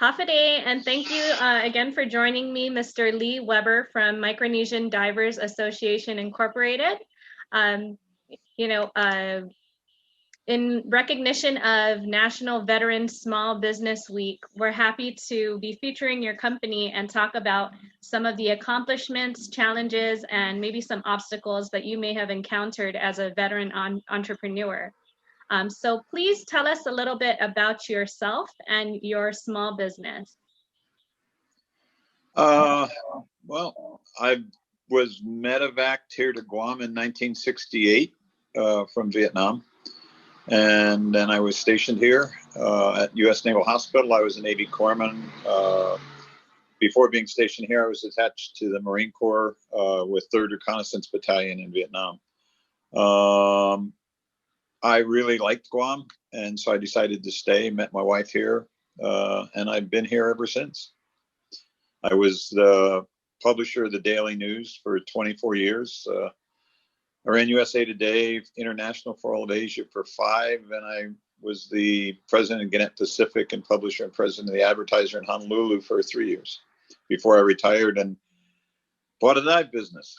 Hafa, and thank you again for joining me, Mr. Lee Weber from Micronesian Divers Association Incorporated. Um, you know, in recognition of National Veteran Small Business Week, we're happy to be featuring your company and talk about some of the accomplishments, challenges, and maybe some obstacles that you may have encountered as a veteran entrepreneur. So please tell us a little bit about yourself and your small business. Well, I was medevaced here to Guam in 1968 from Vietnam. And then I was stationed here at U.S. Naval Hospital. I was a Navy corpsman. Before being stationed here, I was attached to the Marine Corps with 3rd Reconnaissance Battalion in Vietnam. I really liked Guam, and so I decided to stay, met my wife here, and I've been here ever since. I was the publisher of the Daily News for 24 years. I ran USA Today, International for all of Asia for 5, and I was the president of Gannett Pacific and publisher and president of the Advertiser in Honolulu for 3 years before I retired and bought a dive business.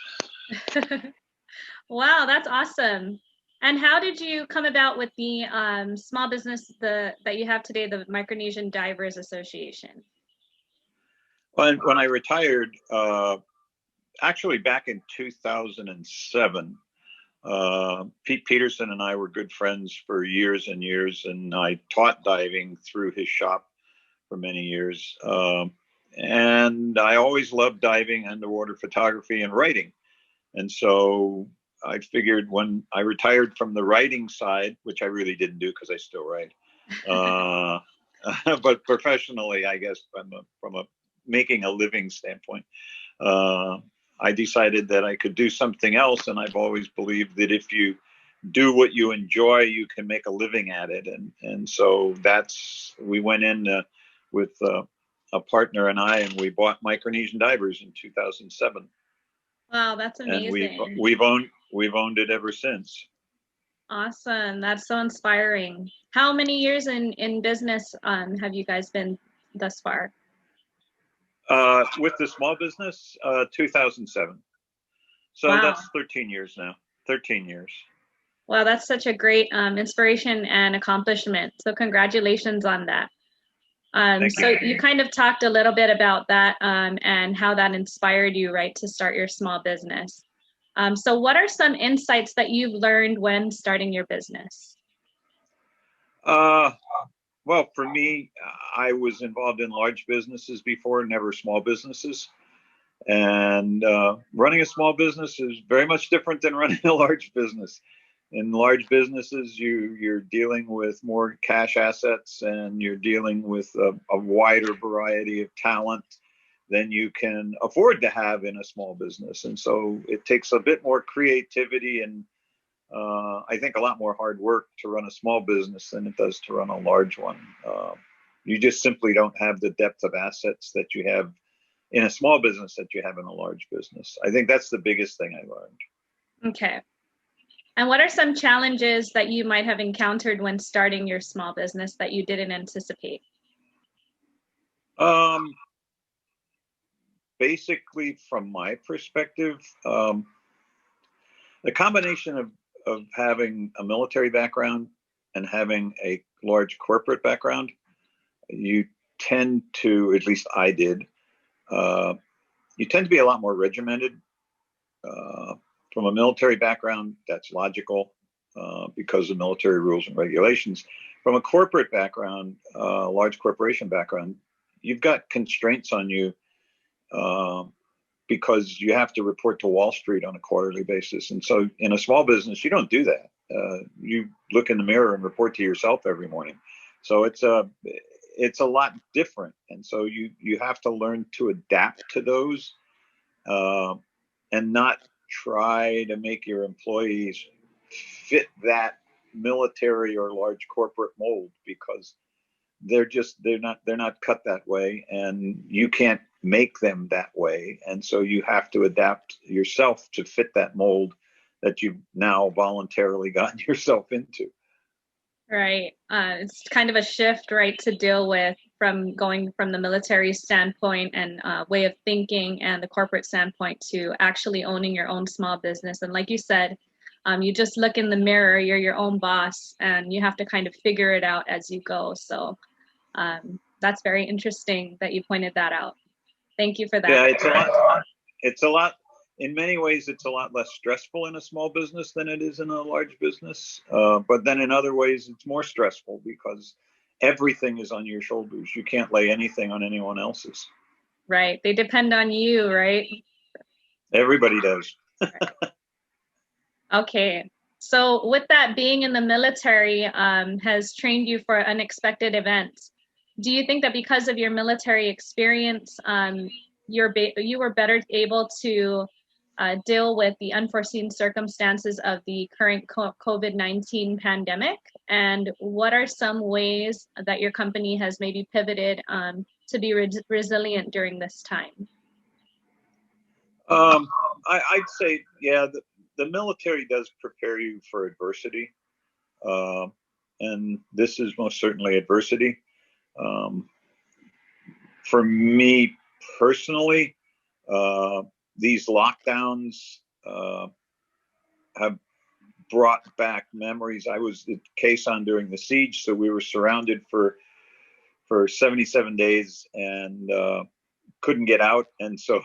Wow, that's awesome. And how did you come about with the small business that you have today, the Micronesian Divers Association? When I retired, actually back in 2007, Pete Peterson and I were good friends for years and years, and I taught diving through his shop for many years. And I always loved diving, underwater photography, and writing. And so I figured when I retired from the writing side, which I really didn't do because I still write, but professionally, I guess from a making a living standpoint, I decided that I could do something else. And I've always believed that if you do what you enjoy, you can make a living at it. And so we went in with a partner and we bought Micronesian Divers in 2007. Wow, that's amazing. And we've owned it ever since. Awesome. That's so inspiring. How many years in business have you guys been thus far? With the small business, 2007. So wow. That's 13 years now. 13 years. Wow, that's such a great inspiration and accomplishment. So congratulations on that. So you kind of talked a little bit about that and how that inspired you, right, to start your small business. So what are some insights that you've learned when starting your business? Well, for me, I was involved in large businesses before, never small businesses. And running a small business is very much different than running a large business. In large businesses, you're dealing with more cash assets, and you're dealing with a wider variety of talent than you can afford to have in a small business. And so it takes a bit more creativity and I think a lot more hard work to run a small business than it does to run a large one. You just simply don't have the depth of assets that you have in a small business that you have in a large business. I think that's the biggest thing I learned. Okay. And what are some challenges that you might have encountered when starting your small business that you didn't anticipate? Basically, from my perspective, the combination of having a military background and having a large corporate background, you tend to, at least I did, you tend to be a lot more regimented. From a military background, that's logical because of military rules and regulations. From a corporate background, large corporation background, you've got constraints on you because you have to report to Wall Street on a quarterly basis. And so in a small business, you don't do that. You look in the mirror and report to yourself every morning. So it's a lot different. And so you have to learn to adapt to those and not try to make your employees fit that military or large corporate mold, because they're not cut that way, and you can't make them that way. And so you have to adapt yourself to fit that mold that you've now voluntarily gotten yourself into. Right. It's kind of a shift, right, to deal with from going from the military standpoint and way of thinking and the corporate standpoint to actually owning your own small business. And like you said, you just look in the mirror, you're your own boss, and you have to kind of figure it out as you go. So that's very interesting that you pointed that out. Thank you for that. Yeah, it's a lot, in many ways, it's a lot less stressful in a small business than it is in a large business. But then in other ways, it's more stressful because everything is on your shoulders. You can't lay anything on anyone else's. Right. They depend on you, right? Everybody does. Okay. So with that, being in the military has trained you for unexpected events. Do you think that because of your military experience, you were better able to deal with the unforeseen circumstances of the current COVID-19 pandemic? And what are some ways that your company has maybe pivoted to be resilient during this time? I'd say, yeah, the military does prepare you for adversity. And this is most certainly adversity. For me personally, these lockdowns have brought back memories. I was the caisson during the siege, so we were surrounded for 77 days and couldn't get out, and so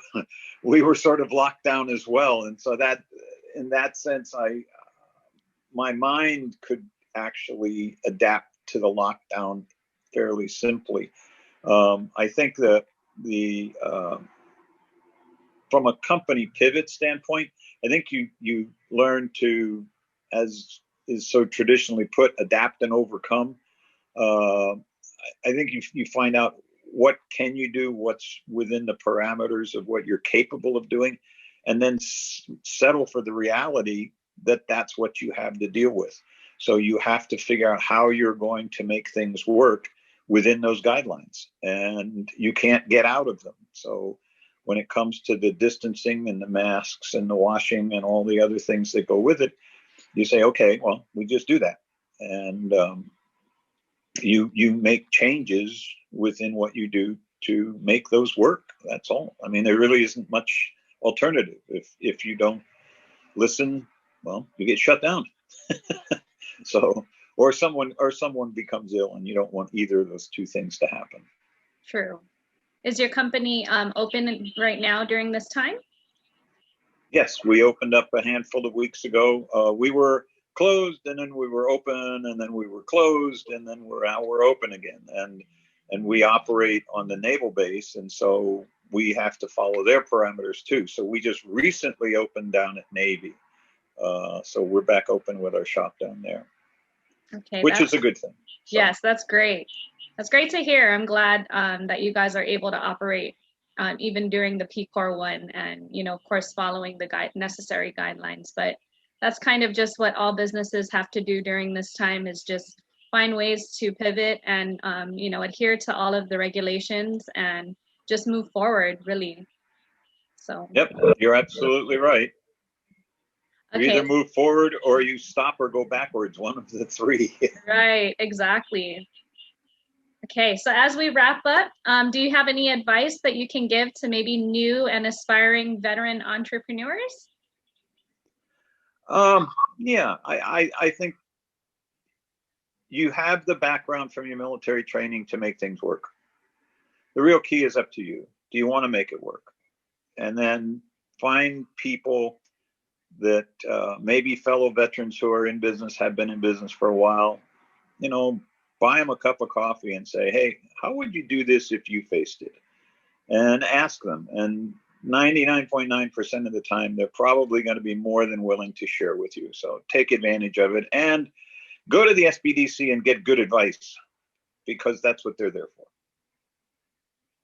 we were sort of locked down as well. And so that, in that sense, my mind could actually adapt to the lockdown fairly simply. I think that the from a company pivot standpoint, I think you learn to, as is so traditionally put, adapt and overcome. I think you find out what can you do, what's within the parameters of what you're capable of doing, and then settle for the reality that that's what you have to deal with. So you have to figure out how you're going to make things work within those guidelines, and you can't get out of them. So when it comes to the distancing and the masks and the washing and all the other things that go with it, you say, okay, well, we just do that. And you make changes within what you do to make those work. That's all. I mean, there really isn't much alternative. If you don't listen, well, you get shut down. So, or someone becomes ill, and you don't want either of those two things to happen. True. Is your company open right now during this time? Yes, we opened up a handful of weeks ago. We were closed, and then we were open, and then we were closed, and then we're open again. And we operate on the naval base, and so we have to follow their parameters too. So we just recently opened down at Navy. So we're back open with our shop down there, okay, which is a good thing. So. Yes, that's great. That's great to hear. I'm glad that you guys are able to operate even during the PCOR one, and of course, following the necessary guidelines. But that's kind of just what all businesses have to do during this time, is just find ways to pivot and adhere to all of the regulations and just move forward, really. So. Yep, you're absolutely right. You either move forward or you stop or go backwards, one of the three. Right, exactly. Okay, so as we wrap up, do you have any advice that you can give to maybe new and aspiring veteran entrepreneurs? Yeah, I think you have the background from your military training to make things work. The real key is up to you. Do you want to make it work? And then find people that maybe fellow veterans who are in business, have been in business for a while, buy them a cup of coffee and say, hey, how would you do this if you faced it? And ask them. And 99.9% of the time, they're probably going to be more than willing to share with you. So take advantage of it and go to the SBDC and get good advice, because that's what they're there for.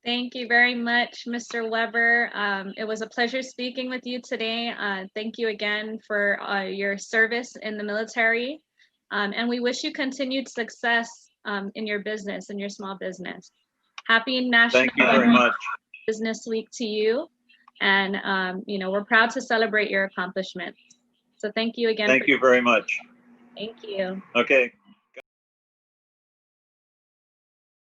Thank you very much, Mr. Weber. It was a pleasure speaking with you today. Thank you again for your service in the military. And we wish you continued success in your business, in your small business. Happy National Thank you very much. Business Week to you. And, we're proud to celebrate your accomplishments. So thank you again. Thank you very much. Thank you. Okay.